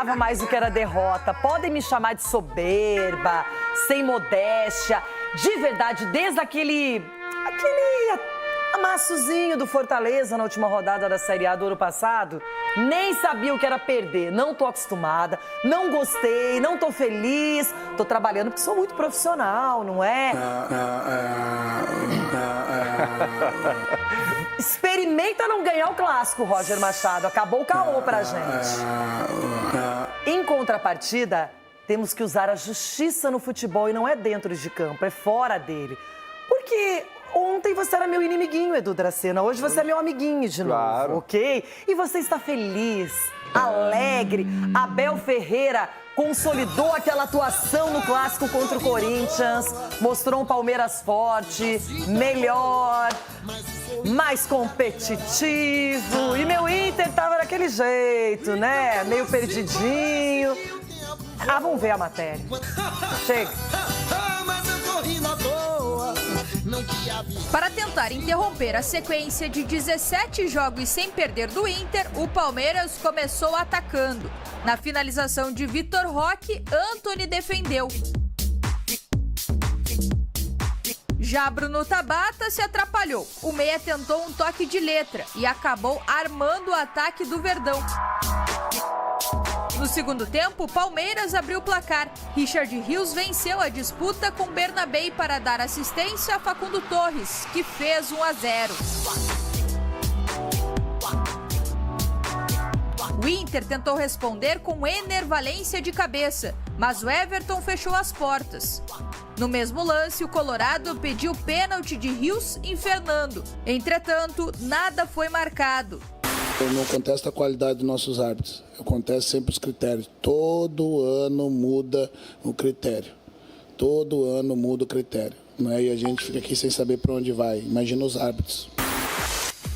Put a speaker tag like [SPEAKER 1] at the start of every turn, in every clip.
[SPEAKER 1] aguentava mais do que era derrota. Podem me chamar de soberba, sem modéstia. De verdade, desde aquele amassozinho do Fortaleza na última rodada da Série A do ano passado, nem sabia o que era perder. Não tô acostumada, não gostei, não tô feliz. Tô trabalhando porque sou muito profissional, não é? Experimenta não ganhar o clássico, Roger Machado. Acabou o caô pra gente. Em contrapartida, temos que usar a justiça no futebol e não é dentro de campo, é fora dele. Porque ontem você era meu inimiguinho, Edu Dracena. Hoje você é meu amiguinho de novo, ok? E você está feliz, alegre. Abel Ferreira consolidou aquela atuação no clássico contra o Corinthians, mostrou um Palmeiras forte, melhor, mais competitivo. E meu Inter tava daquele jeito, né? Meio perdidinho. Ah, vamos ver a matéria. Chega.
[SPEAKER 2] Para tentar interromper a sequência de 17 jogos sem perder do Inter, o Palmeiras começou atacando. Na finalização de Vitor Roque, Antony defendeu. Já Bruno Tabata se atrapalhou. O meia tentou um toque de letra e acabou armando o ataque do Verdão. No segundo tempo, o Palmeiras abriu o placar. Richard Rios venceu a disputa com Bernabei para dar assistência a Facundo Torres, que fez 1-0. O Inter tentou responder com Ener Valencia de cabeça, mas o Everton fechou as portas. No mesmo lance, o Colorado pediu pênalti de Rios em Fernando. Entretanto, nada foi marcado.
[SPEAKER 3] Eu não contesto a qualidade dos nossos árbitros, eu contesto sempre os critérios. Todo ano muda o critério. Todo ano muda o critério. Né? E a gente fica aqui sem saber para onde vai. Imagina os árbitros.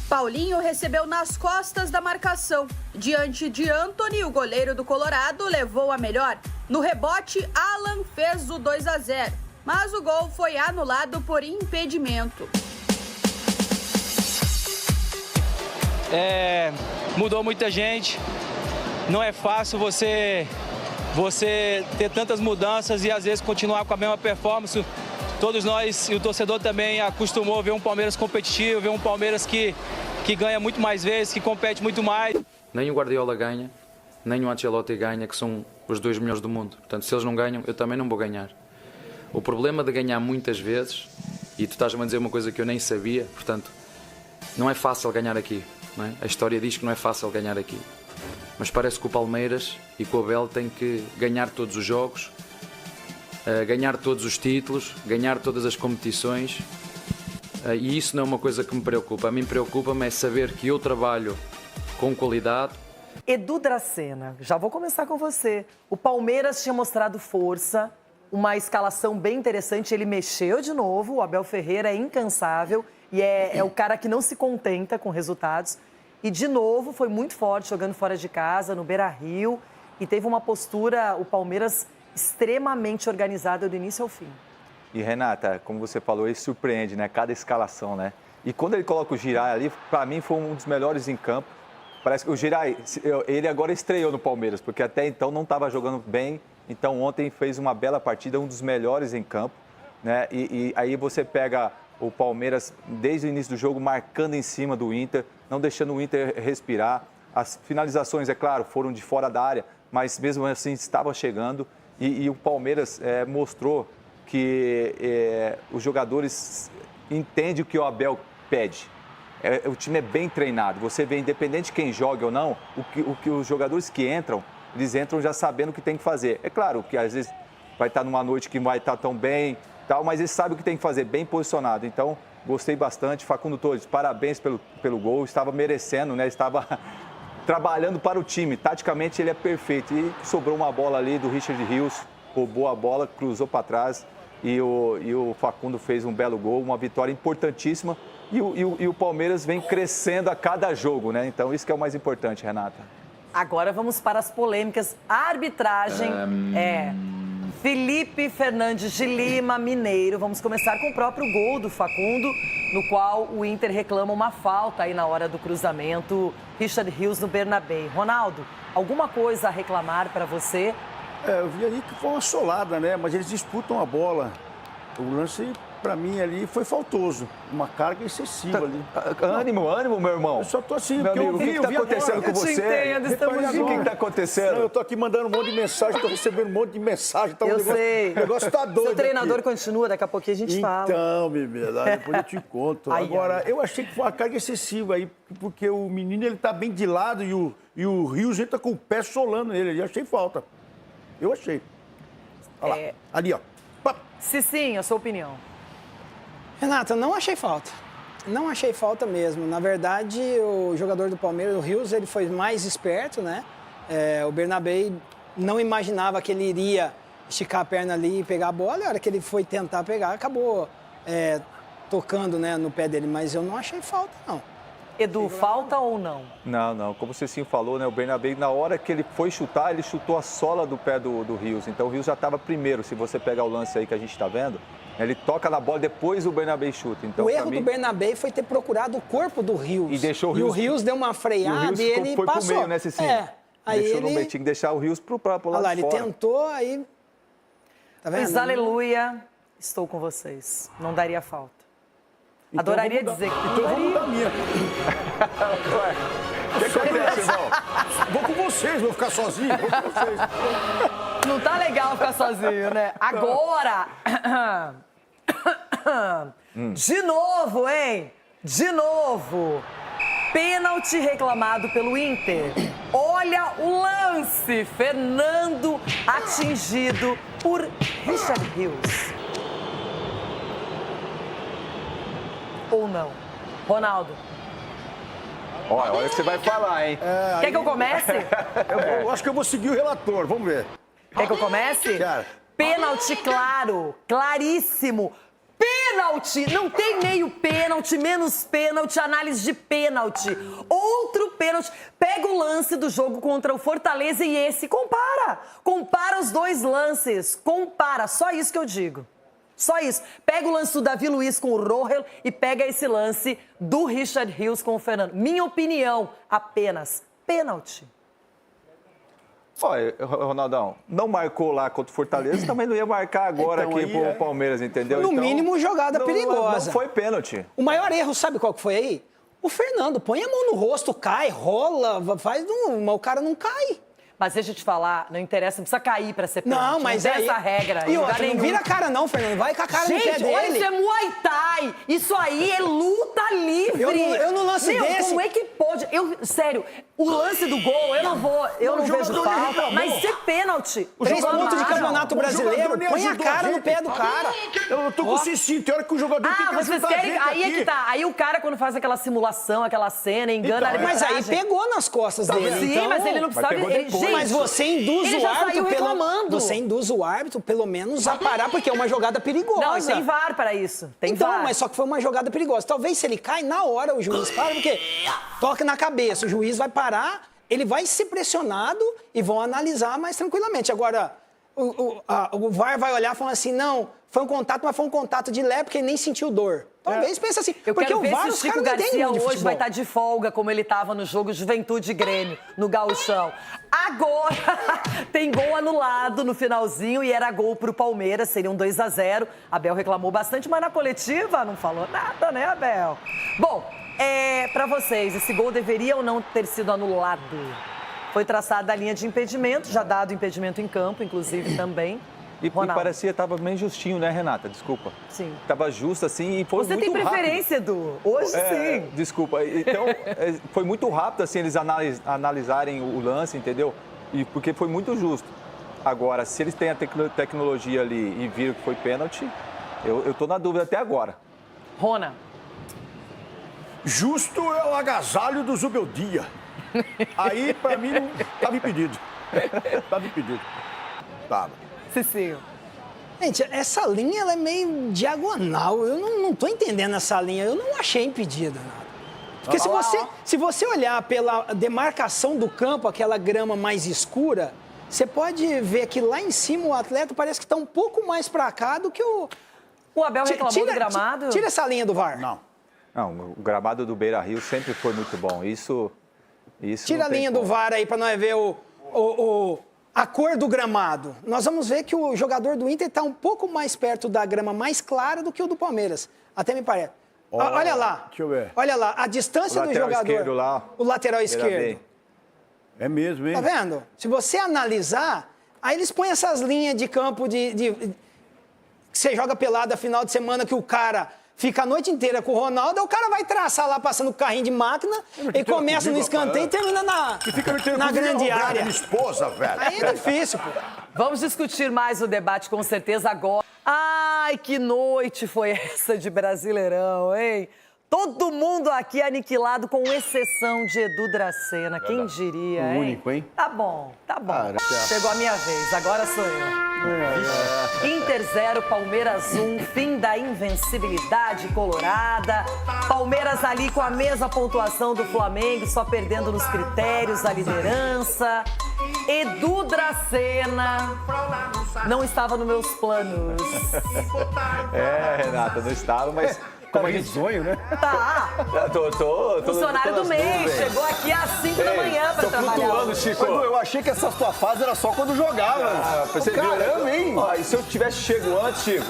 [SPEAKER 2] Paulinho recebeu nas costas da marcação. Diante de Antony, o goleiro do Colorado levou a melhor. No rebote, Alan fez o 2-0. Mas o gol foi anulado por impedimento.
[SPEAKER 4] Mudou muita gente, não é fácil você ter tantas mudanças e às vezes continuar com a mesma performance. Todos nós e o torcedor também acostumou a ver um Palmeiras competitivo, ver um Palmeiras que ganha muito mais vezes, que compete muito mais.
[SPEAKER 5] Nem o Guardiola ganha, nem o Ancelotti ganha, que são os dois melhores do mundo. Portanto, se eles não ganham, eu também não vou ganhar. O problema de ganhar muitas vezes, e tu estás-me a dizer uma coisa que eu nem sabia, portanto, não é fácil ganhar aqui. Não é? A história diz que não é fácil ganhar aqui. Mas parece que o Palmeiras e que o Abel têm que ganhar todos os jogos, ganhar todos os títulos, ganhar todas as competições. E isso não é uma coisa que me preocupa. A mim preocupa-me é saber que eu trabalho com qualidade.
[SPEAKER 1] Edu Dracena, já vou começar com você. O Palmeiras tinha mostrado força, uma escalação bem interessante, ele mexeu de novo, o Abel Ferreira é incansável e é o cara que não se contenta com resultados. E, de novo, foi muito forte jogando fora de casa, no Beira-Rio, e teve uma postura, o Palmeiras, extremamente organizada do início ao fim.
[SPEAKER 6] E, Renata, como você falou, ele surpreende, né? Cada escalação, né? E quando ele coloca o Giray ali, para mim foi um dos melhores em campo. Parece que o Giray, ele agora estreou no Palmeiras, porque até então não estava jogando bem. Então, ontem fez uma bela partida, um dos melhores em campo, né? E aí você pega o Palmeiras, desde o início do jogo, marcando em cima do Inter, não deixando o Inter respirar. As finalizações, é claro, foram de fora da área, mas mesmo assim estava chegando. E o Palmeiras mostrou que os jogadores entendem o que o Abel pede. O time é bem treinado. Você vê, independente de quem joga ou não, o que os jogadores que entram, eles entram já sabendo o que tem que fazer. É claro que às vezes vai estar numa noite que não vai estar tão bem, mas eles sabem o que tem que fazer, bem posicionado. Então, gostei bastante. Facundo Torres, parabéns pelo gol. Estava merecendo, né? Estava trabalhando para o time. Taticamente, ele é perfeito. E sobrou uma bola ali do Richard Rios, roubou a bola, cruzou para trás. E o Facundo fez um belo gol, uma vitória importantíssima. E o Palmeiras vem crescendo a cada jogo, né? Então, isso que é o mais importante, Renata.
[SPEAKER 1] Agora vamos para as polêmicas. A arbitragem Felipe Fernandes de Lima, mineiro. Vamos começar com o próprio gol do Facundo, no qual o Inter reclama uma falta aí na hora do cruzamento. Richard Rios no Bernabéu. Ronaldo, alguma coisa a reclamar para você?
[SPEAKER 7] Eu vi ali que foi uma solada, né? Mas eles disputam a bola. O lance, para mim, ali foi faltoso. Uma carga excessiva ali.
[SPEAKER 6] Ânimo, meu irmão.
[SPEAKER 7] Eu só tô assim,
[SPEAKER 6] Meu
[SPEAKER 7] porque
[SPEAKER 6] amigo, o que está acontecendo com você? O que está acontecendo?
[SPEAKER 7] Não, eu tô aqui mandando um monte de mensagem, tô recebendo um monte de mensagem. Tá,
[SPEAKER 1] Eu
[SPEAKER 7] negócio,
[SPEAKER 1] sei.
[SPEAKER 7] O negócio tá doido.
[SPEAKER 1] Seu treinador
[SPEAKER 7] aqui.
[SPEAKER 1] continua, daqui a pouquinho a gente fala.
[SPEAKER 7] Então, bebê, depois eu te conto.
[SPEAKER 1] Ai,
[SPEAKER 7] Agora,
[SPEAKER 1] ai.
[SPEAKER 7] eu achei que foi uma carga excessiva aí, porque o menino ele tá bem de lado e o Rios entra com o pé solando nele. Eu achei falta. Eu achei. Olha lá. Ali, ó. Pá.
[SPEAKER 1] Cicinho, a sua opinião.
[SPEAKER 8] Renata, não achei falta. Não achei falta mesmo. Na verdade, o jogador do Palmeiras, o Rios, ele foi mais esperto, né? O Bernabéu não imaginava que ele iria esticar a perna ali e pegar a bola. E a hora que ele foi tentar pegar, acabou tocando, né, no pé dele. Mas eu não achei falta, não.
[SPEAKER 1] Edu, falta ou não?
[SPEAKER 6] Não. Como o Cicinho falou, né? O Bernabéu, na hora que ele foi chutar, ele chutou a sola do pé do Rios. Então o Rios já estava primeiro, se você pegar o lance aí que a gente está vendo. Ele toca na bola, depois o Bernabéu chuta. Então,
[SPEAKER 8] o erro do Bernabéu foi ter procurado o corpo do Rios.
[SPEAKER 6] E deixou o
[SPEAKER 8] E o
[SPEAKER 6] Rios...
[SPEAKER 8] Rios deu uma freada e ele
[SPEAKER 6] foi
[SPEAKER 8] passou.
[SPEAKER 6] pro meio, né, Cicinho?
[SPEAKER 8] Aí
[SPEAKER 6] deixou
[SPEAKER 8] ele...
[SPEAKER 6] no meio, tinha que deixar o Rios pro lado
[SPEAKER 8] Olha lá, ele
[SPEAKER 6] fora.
[SPEAKER 8] tentou, aí... Tá vendo?
[SPEAKER 1] Mas aleluia, estou com vocês. Não daria falta.
[SPEAKER 7] Então
[SPEAKER 1] Adoraria
[SPEAKER 7] eu vou
[SPEAKER 1] dizer que
[SPEAKER 7] mudar. Então eu vou mudar a minha.
[SPEAKER 6] O que acontece, irmão?
[SPEAKER 7] Vou com vocês, vou ficar sozinho, vou com vocês.
[SPEAKER 1] não tá legal ficar sozinho, né? Agora... De novo, hein? De novo. Pênalti reclamado pelo Inter. Olha o lance. Fernando atingido por Richard Rios. Ou não? Ronaldo.
[SPEAKER 6] Olha o que você vai falar, hein?
[SPEAKER 1] Quer que eu comece?
[SPEAKER 7] Eu acho que eu vou seguir o relator, vamos ver.
[SPEAKER 1] Quer que eu comece?
[SPEAKER 7] Cara.
[SPEAKER 1] Pênalti claro, claríssimo. Pênalti! Não tem meio pênalti, menos pênalti, análise de pênalti. Outro pênalti. Pega o lance do jogo contra o Fortaleza e esse. Compara. Compara os dois lances. Compara. Só isso que eu digo. Só isso. Pega o lance do Davi Luiz com o Rohel e pega esse lance do Richard Rios com o Fernando. Minha opinião, apenas pênalti.
[SPEAKER 6] Olha, Ronaldão, não marcou lá contra o Fortaleza, também não ia marcar agora
[SPEAKER 7] Então,
[SPEAKER 6] aqui
[SPEAKER 7] aí
[SPEAKER 6] pro Palmeiras, entendeu?
[SPEAKER 8] No mínimo, jogada perigosa.
[SPEAKER 6] Não foi pênalti.
[SPEAKER 8] O maior erro, sabe qual que foi aí? O Fernando põe a mão no rosto, cai, rola, faz mas o cara não cai.
[SPEAKER 1] Mas deixa eu te falar, não interessa, não precisa cair pra ser pênalti.
[SPEAKER 8] Não, mas
[SPEAKER 1] não
[SPEAKER 8] aí...
[SPEAKER 1] tem essa regra.
[SPEAKER 8] E
[SPEAKER 1] em lugar
[SPEAKER 8] outra, não
[SPEAKER 1] nenhum.
[SPEAKER 8] vira a cara não, Fernando. Vai com a cara no pé
[SPEAKER 1] Gente,
[SPEAKER 8] dele.
[SPEAKER 1] olha, isso é Muay Thai. Isso aí é luta livre.
[SPEAKER 8] Eu no lance
[SPEAKER 1] Meu,
[SPEAKER 8] desse...
[SPEAKER 1] como é que pode? Sério, o lance do gol, eu não vejo
[SPEAKER 7] jogador
[SPEAKER 1] falta,
[SPEAKER 7] reclamou.
[SPEAKER 1] mas ser pênalti.
[SPEAKER 8] 3 pontos de
[SPEAKER 1] Reclamaram.
[SPEAKER 8] campeonato
[SPEAKER 7] O
[SPEAKER 8] brasileiro,
[SPEAKER 7] jogador nem
[SPEAKER 8] põe a
[SPEAKER 7] ajudou a
[SPEAKER 8] cara no
[SPEAKER 7] gente.
[SPEAKER 8] pé do cara.
[SPEAKER 7] Eu tô com o Cicinho, tem hora que o jogador tem
[SPEAKER 1] Ah,
[SPEAKER 7] que
[SPEAKER 1] vocês
[SPEAKER 7] ajudar a
[SPEAKER 1] querem.
[SPEAKER 7] gente
[SPEAKER 1] Aí é
[SPEAKER 7] aqui.
[SPEAKER 1] que tá. Aí o cara, quando faz aquela simulação, aquela cena, engana a
[SPEAKER 7] Então,
[SPEAKER 8] Mas
[SPEAKER 1] arbitragem.
[SPEAKER 8] aí pegou nas costas dele.
[SPEAKER 1] Sim,
[SPEAKER 8] então...
[SPEAKER 1] mas ele não precisava.
[SPEAKER 6] pegou
[SPEAKER 1] Ele,
[SPEAKER 6] depois.
[SPEAKER 1] gente,
[SPEAKER 8] Mas você induz
[SPEAKER 1] ele
[SPEAKER 8] o
[SPEAKER 1] já
[SPEAKER 8] árbitro
[SPEAKER 1] saiu reclamando.
[SPEAKER 8] Você induz o árbitro, pelo menos, a parar, porque é uma jogada perigosa.
[SPEAKER 1] Não, e tem VAR para isso. Tem
[SPEAKER 8] Então,
[SPEAKER 1] VAR.
[SPEAKER 8] mas só que foi uma jogada perigosa. Talvez se ele cai, na hora o juiz para, porque toca na cabeça, o juiz vai parar, ele vai ser pressionado e vão analisar mais tranquilamente. Agora, o VAR vai olhar falando assim, não, foi um contato, mas foi um contato de leve, porque ele nem sentiu dor. Talvez pense assim,
[SPEAKER 1] Eu
[SPEAKER 8] porque
[SPEAKER 1] quero
[SPEAKER 8] o
[SPEAKER 1] ver
[SPEAKER 8] VAR,
[SPEAKER 1] se o
[SPEAKER 8] os
[SPEAKER 1] Chico
[SPEAKER 8] caras não
[SPEAKER 1] Garcia
[SPEAKER 8] entendem de
[SPEAKER 1] hoje
[SPEAKER 8] futebol.
[SPEAKER 1] vai estar de folga, como ele estava no jogo Juventude e Grêmio, no Gauchão. Agora, tem gol anulado no finalzinho e era gol pro Palmeiras, seria um 2-0. Abel reclamou bastante, mas na coletiva não falou nada, né, Abel? Bom, pra vocês, esse gol deveria ou não ter sido anulado? Foi traçada a linha de impedimento, já dado impedimento em campo, inclusive, também.
[SPEAKER 6] E
[SPEAKER 1] Ronaldo.
[SPEAKER 6] parecia que tava bem justinho, né, Renata? Desculpa.
[SPEAKER 1] Sim.
[SPEAKER 6] Tava justo assim e foi
[SPEAKER 1] Você
[SPEAKER 6] muito
[SPEAKER 1] tem
[SPEAKER 6] rápido.
[SPEAKER 1] preferência, Edu? Hoje sim.
[SPEAKER 6] Desculpa. Então, foi muito rápido assim eles analisarem o lance, entendeu? E porque foi muito justo. Agora, se eles têm a tecnologia ali e viram que foi pênalti, eu tô na dúvida até agora.
[SPEAKER 1] Rona.
[SPEAKER 7] Justo é o agasalho do Zubeldia. Aí, pra mim, não tava impedido. Tava impedido. Tava.
[SPEAKER 1] Cicinho.
[SPEAKER 8] Gente, essa linha ela é meio diagonal. Eu não tô entendendo essa linha. Eu não achei impedida nada. Porque se você olhar pela demarcação do campo, aquela grama mais escura, você pode ver que lá em cima o atleta parece que está um pouco mais para cá do que o...
[SPEAKER 1] O Abel reclamou do gramado?
[SPEAKER 8] Tira essa linha do VAR.
[SPEAKER 6] Não, o gramado do Beira-Rio sempre foi muito bom. Isso
[SPEAKER 8] Tira a linha do VAR aí para nós ver a cor do gramado. Nós vamos ver que o jogador do Inter está um pouco mais perto da grama mais clara do que o do Palmeiras. Até me parece. Olha lá.
[SPEAKER 7] Deixa eu ver.
[SPEAKER 8] Olha lá, a distância do jogador.
[SPEAKER 6] Esquerdo lá,
[SPEAKER 8] o lateral esquerdo.
[SPEAKER 7] É mesmo, hein?
[SPEAKER 8] Tá vendo? Se você analisar, aí eles põem essas linhas de campo que você joga pelada final de semana que o cara fica a noite inteira com o Ronaldo, aí o cara vai traçar lá passando com o carrinho de máquina e começa no escanteio e termina na grande área.
[SPEAKER 7] Minha esposa, velho.
[SPEAKER 8] Aí é difícil, pô.
[SPEAKER 1] Vamos discutir mais o debate com certeza agora. Ai, que noite foi essa de Brasileirão, hein? Todo mundo aqui aniquilado, com exceção de Edu Dracena. Quem diria, hein?
[SPEAKER 7] O único, hein?
[SPEAKER 1] Tá bom, tá bom.
[SPEAKER 7] Caraca.
[SPEAKER 1] Chegou a minha vez, agora sou eu. Inter 0, Palmeiras 1, fim da invencibilidade colorada. Palmeiras ali com a mesma pontuação do Flamengo, só perdendo nos critérios da liderança. Edu Dracena não estava nos meus planos.
[SPEAKER 6] Renata, não estava, mas... Como a gente
[SPEAKER 7] sonho, né?
[SPEAKER 1] Tá. Funcionário do mês, chegou aqui às 5 da manhã pra trabalhar.
[SPEAKER 6] Flutuando, Chico.
[SPEAKER 7] Eu achei que essa tua fase era só quando jogava.
[SPEAKER 6] Você
[SPEAKER 7] Caramba, hein?
[SPEAKER 6] E se eu tivesse chego antes, Chico,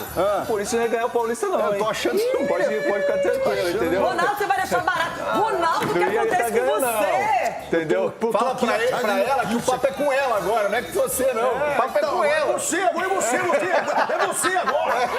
[SPEAKER 6] por isso eu não ia ganhar o Paulista, não.
[SPEAKER 7] Eu tô achando que não
[SPEAKER 6] Pode ficar tranquilo, entendeu?
[SPEAKER 1] Ronaldo, você vai deixar barato. Ronaldo, o que acontece com você?
[SPEAKER 6] Entendeu?
[SPEAKER 7] Fala pra ela que o papo é com ela agora, não é com você, não. O papo é com ela. É você, agora é você. É você agora.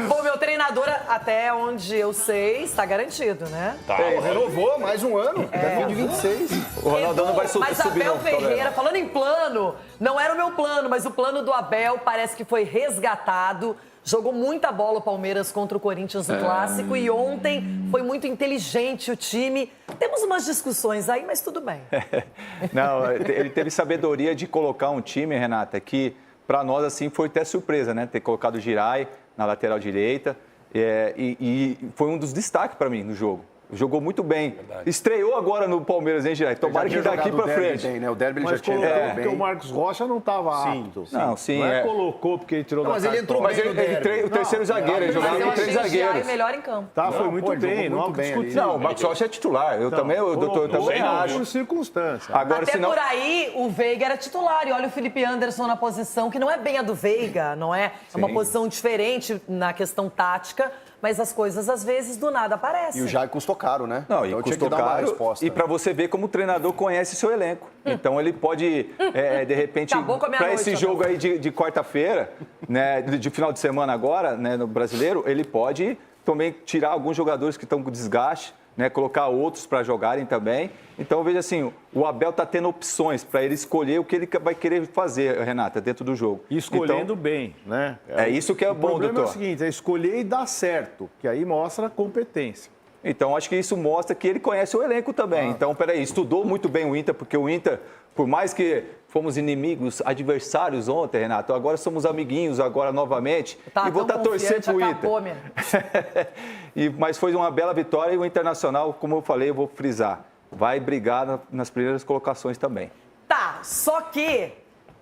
[SPEAKER 1] Bom, meu treinador, até onde eu sei, está garantido, né?
[SPEAKER 7] Tá, renovou mais um ano, 2026.
[SPEAKER 6] O Ronaldão não vai
[SPEAKER 1] Mas
[SPEAKER 6] subir,
[SPEAKER 1] Abel
[SPEAKER 6] não.
[SPEAKER 1] Ferreira, falando em plano, não era o meu plano, mas o plano do Abel parece que foi resgatado. Jogou muita bola o Palmeiras contra o Corinthians no Clássico e ontem foi muito inteligente o time. Temos umas discussões aí, mas tudo bem.
[SPEAKER 6] Não, ele teve sabedoria de colocar um time, Renata, que para nós assim foi até surpresa, né? Ter colocado o Giray na lateral direita. E foi um dos destaques para mim no jogo. Jogou muito bem. Verdade. Estreou agora no Palmeiras, hein, Giray? Tomara que daqui para frente.
[SPEAKER 7] Bem, né? O derby ele já tinha
[SPEAKER 9] colocou
[SPEAKER 7] bem.
[SPEAKER 9] porque o Marcos Rocha não estava apto.
[SPEAKER 6] Não, sim.
[SPEAKER 9] Não colocou porque ele tirou da
[SPEAKER 7] Mas ele entrou
[SPEAKER 6] Mas
[SPEAKER 7] bem no derby.
[SPEAKER 6] o terceiro zagueiro, ele jogava com 3 zagueiros.
[SPEAKER 1] Melhor em campo.
[SPEAKER 9] Tá, foi muito bem, não há o que discutir.
[SPEAKER 6] Não, o Marcos Rocha é titular. Eu também acho.
[SPEAKER 9] Por circunstância.
[SPEAKER 6] Agora,
[SPEAKER 1] até por aí, o Veiga era titular. E olha o Felipe Anderson na posição, que não é bem a do Veiga, não é? É uma posição diferente na questão tática. Mas as coisas, às vezes, do nada aparecem.
[SPEAKER 7] E o Jair custou caro, né?
[SPEAKER 6] Não, e custou caro. E para você ver como o treinador conhece seu elenco. Então, ele pode, de repente, para esse jogo aí de quarta-feira, né, de final de semana agora, né, no Brasileiro, ele pode também tirar alguns jogadores que estão com desgaste, né, colocar outros para jogarem também. Então, veja assim, o Abel está tendo opções para ele escolher o que ele vai querer fazer, Renata, dentro do jogo.
[SPEAKER 9] E escolhendo bem, né?
[SPEAKER 6] É isso que é bom, doutor.
[SPEAKER 9] O problema é o seguinte, é escolher e dar certo, que aí mostra a competência.
[SPEAKER 6] Então, acho que isso mostra que ele conhece o elenco também. Então, peraí, estudou muito bem o Inter, porque o Inter, por mais que fomos inimigos, adversários ontem, Renato, agora somos amiguinhos, agora novamente. E vou estar torcendo pro Inter. Mas foi uma bela vitória e o Internacional, como eu falei, eu vou frisar, vai brigar nas primeiras colocações também.
[SPEAKER 1] Tá, só que...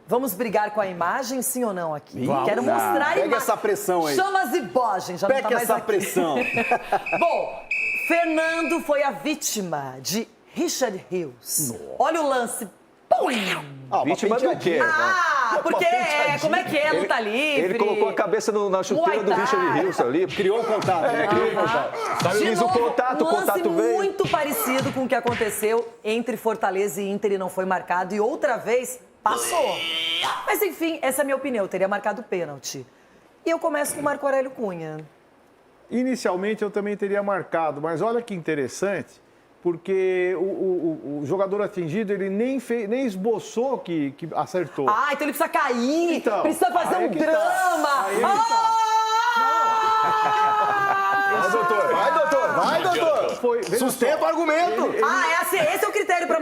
[SPEAKER 1] Vamos brigar com a imagem, sim ou não, aqui?
[SPEAKER 7] Vamos.
[SPEAKER 1] Quero mostrar a imagem.
[SPEAKER 7] Pega essa pressão aí.
[SPEAKER 1] Chama as imagens, já não tá mais
[SPEAKER 7] essa
[SPEAKER 1] aqui.
[SPEAKER 7] pressão.
[SPEAKER 1] Bom, Fernando foi a vítima de Richard Rios. Olha o lance. Pum!
[SPEAKER 6] Vítima do quê?
[SPEAKER 1] Porque como é que é luta livre?
[SPEAKER 6] Ele colocou a cabeça na chuteira do Richard Rios ali.
[SPEAKER 7] Criou o contato.
[SPEAKER 6] Criou o contato.
[SPEAKER 1] De novo,
[SPEAKER 6] o contato veio.
[SPEAKER 1] Muito parecido com o que aconteceu entre Fortaleza e Inter e não foi marcado. E outra vez, passou. Mas enfim, essa é a minha opinião. Eu teria marcado pênalti. E eu começo com o Marco Aurélio Cunha.
[SPEAKER 9] Inicialmente eu também teria marcado, mas olha que interessante, porque o jogador atingido, ele nem esboçou que acertou.
[SPEAKER 1] Então ele precisa cair,
[SPEAKER 9] Então,
[SPEAKER 1] precisa fazer um drama.
[SPEAKER 7] Vai, doutor. Sustenta o argumento.
[SPEAKER 1] Esse é o critério para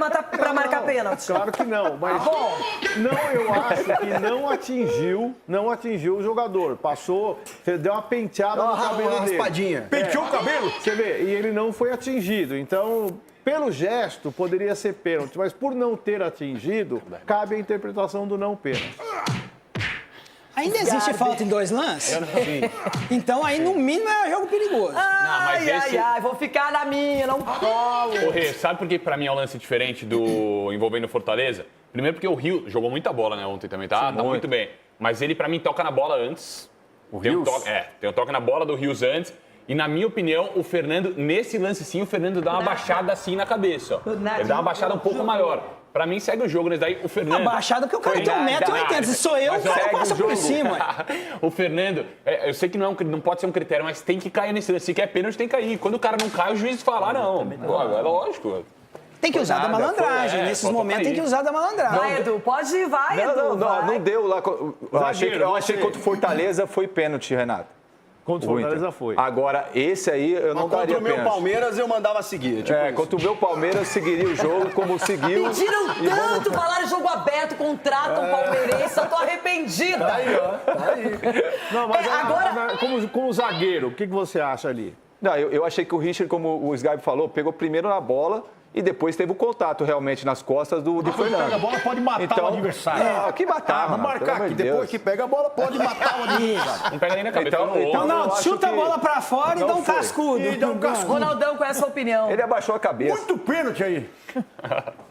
[SPEAKER 1] marcar pênalti.
[SPEAKER 9] Claro que não, mas eu acho que não atingiu o jogador. Passou, deu uma penteada no cabelo dele.
[SPEAKER 7] Raspadinha. Penteou o cabelo?
[SPEAKER 9] Você vê, e ele não foi atingido. Então, pelo gesto, poderia ser pênalti, mas por não ter atingido, cabe a interpretação do não pênalti.
[SPEAKER 8] Ainda existe falta em 2 lances? Então aí, no mínimo, é jogo perigoso.
[SPEAKER 1] Ai, vou ficar na minha, não colo.
[SPEAKER 10] Ô, Rê, sabe por que pra mim é um lance diferente do envolvendo o Fortaleza? Primeiro porque o Rio jogou muita bola, né, ontem também, tá? Tá muito bem. Mas ele, pra mim, toca na bola antes. Tem um toque na bola do Rios antes. E, na minha opinião, o Fernando, nesse lance sim, o Fernando dá uma baixada assim na cabeça, ó. Ele dá uma baixada um pouco maior. Pra mim, segue o jogo, né? Daí o Fernando...
[SPEAKER 8] A baixada porque o cara tem 1,80 m. Se sou eu, o cara passa por cima.
[SPEAKER 10] O Fernando, eu sei que não pode ser um critério, mas tem que cair nesse lance. Se quer pênalti, tem que cair. Quando o cara não cai, o juiz fala, não. Pô, é lógico.
[SPEAKER 8] Tem que usar da malandragem. Nesses momentos tem que usar da malandragem.
[SPEAKER 1] Vai, Edu, pode ir, vai, Edu.
[SPEAKER 6] Não deu lá. Eu achei que contra o Fortaleza foi pênalti, Renato.
[SPEAKER 9] Contra o Fortaleza foi.
[SPEAKER 6] Agora, esse aí eu não daria pênalti.
[SPEAKER 11] Contra o meu Palmeiras eu mandava seguir.
[SPEAKER 6] Contra o meu Palmeiras seguiria o jogo como seguiu.
[SPEAKER 1] Pediram tanto, falaram jogo aberto, contratam palmeirense, eu tô arrependida.
[SPEAKER 9] Tá aí, ó. Tá aí. Não, mas agora... como zagueiro, o que você acha ali?
[SPEAKER 6] Não, eu achei que o Richard, como o Sgarbi falou, pegou primeiro na bola e depois teve o contato realmente nas costas do Fernando.
[SPEAKER 7] Pega a bola, pode matar o adversário.
[SPEAKER 6] Que matar,
[SPEAKER 7] vamos marcar aqui. Depois que pega a bola, pode matar o adversário.
[SPEAKER 10] Não pega nem na cabeça.
[SPEAKER 8] Ronaldo, chuta a bola pra fora e dá um cascudo.
[SPEAKER 1] Ronaldão, qual é a sua opinião?
[SPEAKER 6] Ele abaixou a cabeça.
[SPEAKER 7] Muito pênalti aí.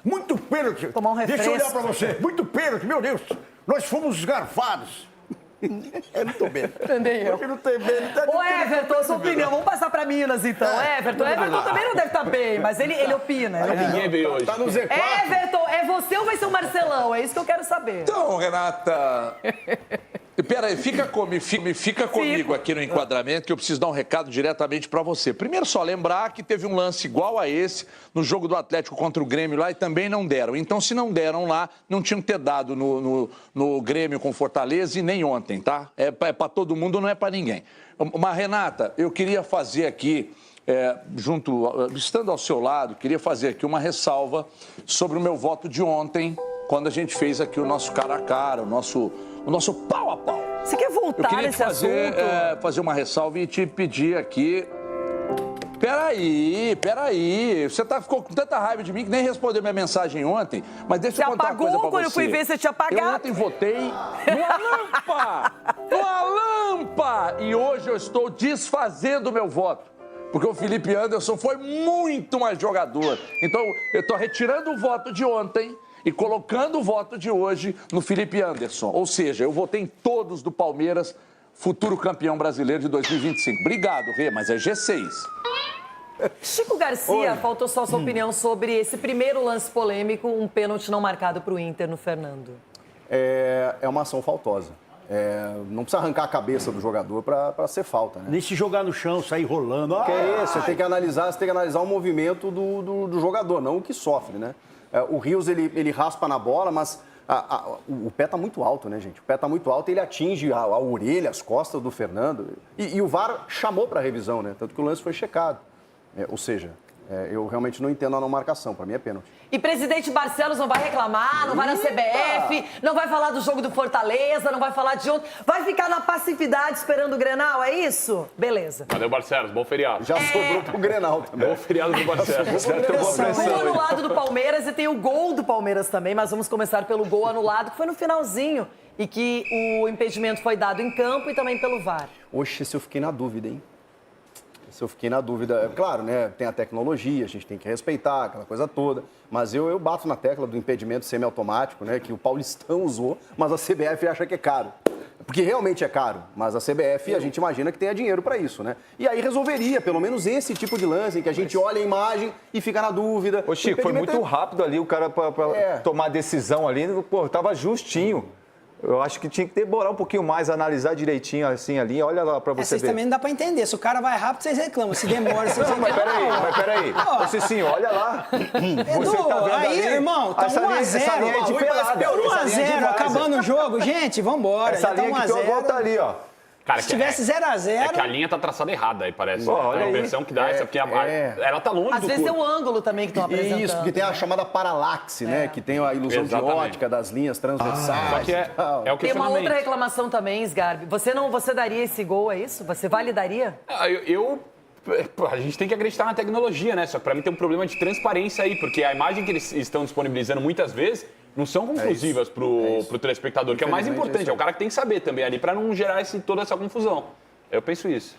[SPEAKER 7] Muito pênalti.
[SPEAKER 1] Tomar um refresco.
[SPEAKER 7] Deixa eu olhar pra você. Muito pênalti, meu Deus. Nós fomos esgarfados. Eu não tô bem.
[SPEAKER 1] Entendi eu.
[SPEAKER 7] Não tô bem.
[SPEAKER 1] Ô, Everton, a sua opinião. Vamos passar pra Minas, então. Everton também não deve estar bem, mas ele opina.
[SPEAKER 10] Ninguém veio hoje.
[SPEAKER 7] Tá no Z4.
[SPEAKER 1] Everton, é você ou vai ser o Marcelão? É isso que eu quero saber.
[SPEAKER 12] Então, Renata... Peraí, fica comigo aqui no enquadramento que eu preciso dar um recado diretamente para você. Primeiro, só lembrar que teve um lance igual a esse no jogo do Atlético contra o Grêmio lá e também não deram. Então, se não deram lá, não tinham que ter dado no Grêmio com Fortaleza e nem ontem, tá? É para todo mundo, não é para ninguém. Mas, Renata, eu queria fazer aqui, estando ao seu lado, queria fazer aqui uma ressalva sobre o meu voto de ontem, quando a gente fez aqui o nosso cara a cara, o nosso pau a pau.
[SPEAKER 1] Você quer voltar nesse assunto?
[SPEAKER 12] Fazer uma ressalva e te pedir aqui... Peraí. Você ficou com tanta raiva de mim que nem respondeu minha mensagem ontem, mas deixa eu contar uma coisa pra você. Você apagou
[SPEAKER 1] quando eu fui ver, você tinha apagado.
[SPEAKER 12] Eu ontem votei numa lampa! E hoje eu estou desfazendo o meu voto. Porque o Felipe Anderson foi muito mais jogador. Então, eu estou retirando o voto de ontem e colocando o voto de hoje no Felipe Anderson. Ou seja, eu votei em todos do Palmeiras, futuro campeão brasileiro de 2025. Obrigado, Rê, mas é G6.
[SPEAKER 1] Chico Garcia, faltou só a sua opinião sobre esse primeiro lance polêmico, um pênalti não marcado para o Inter no Fernando.
[SPEAKER 11] É uma ação faltosa. Não precisa arrancar a cabeça do jogador para ser falta, né?
[SPEAKER 7] Nem se jogar no chão, sair rolando.
[SPEAKER 11] Que é isso, você tem que analisar o movimento do jogador, não o que sofre, né? O Rios, ele raspa na bola, mas o pé tá muito alto, né, gente? O pé tá muito alto e ele atinge a orelha, as costas do Fernando. E o VAR chamou para revisão, né? Tanto que o lance foi checado. Ou seja, eu realmente não entendo a não marcação. Para mim é pênalti.
[SPEAKER 1] E presidente Barcelos não vai reclamar, não vai na CBF, não vai falar do jogo do Fortaleza, não vai falar de ontem. Vai ficar na passividade esperando o Grenal, é isso? Beleza.
[SPEAKER 10] Cadê o Barcelos? Bom feriado.
[SPEAKER 11] Já sobrou pro Grenal também.
[SPEAKER 10] Bom feriado do Barcelos.
[SPEAKER 1] Gol anulado do Palmeiras e tem o gol do Palmeiras também, mas vamos começar pelo gol anulado, que foi no finalzinho e que o impedimento foi dado em campo e também pelo VAR.
[SPEAKER 11] Oxe, esse eu fiquei na dúvida, hein? Eu fiquei na dúvida, claro, né? Tem a tecnologia, a gente tem que respeitar aquela coisa toda, mas eu bato na tecla do impedimento semiautomático, né? Que o Paulistão usou, mas a CBF acha que é caro. Porque realmente é caro, mas a CBF a gente imagina que tenha dinheiro para isso, né? E aí resolveria, pelo menos esse tipo de lance, em que a gente olha a imagem e fica na dúvida.
[SPEAKER 6] Ô, Chico, foi muito rápido ali o cara para tomar a decisão ali, pô, tava justinho. Eu acho que tinha que demorar um pouquinho mais, analisar direitinho assim ali. Olha lá pra você
[SPEAKER 8] vocês
[SPEAKER 6] ver.
[SPEAKER 8] também não dá pra entender. Se o cara vai rápido, vocês reclamam. Se demora, vocês reclamam.
[SPEAKER 6] Mas peraí. Você sim, olha lá. Você tá vendo
[SPEAKER 8] aí,
[SPEAKER 6] ali?
[SPEAKER 8] irmão, tá 1x0. 1x0, acabando o jogo. Gente, vambora.
[SPEAKER 6] Essa linha que tem uma volta ali, ó.
[SPEAKER 10] Cara,
[SPEAKER 8] se tivesse 0x0...
[SPEAKER 10] É que a linha tá traçada errada aí, parece.
[SPEAKER 6] Olha
[SPEAKER 10] a impressão que dá essa, porque ela tá longe do
[SPEAKER 1] Às vezes é o ângulo também que estão apresentando.
[SPEAKER 11] Isso, porque tem a chamada paralaxe, né? Que tem a ilusão de ótica das linhas transversais.
[SPEAKER 10] Só que é o questionamento.
[SPEAKER 1] Tem uma outra reclamação também, Sgarbi. Você daria esse gol, é isso? Você validaria?
[SPEAKER 10] A gente tem que acreditar na tecnologia, né? Só que pra mim tem um problema de transparência aí, porque a imagem que eles estão disponibilizando muitas vezes não são conclusivas pro telespectador, que é o mais importante. É o cara que tem que saber também ali, pra não gerar toda essa confusão. Eu penso isso.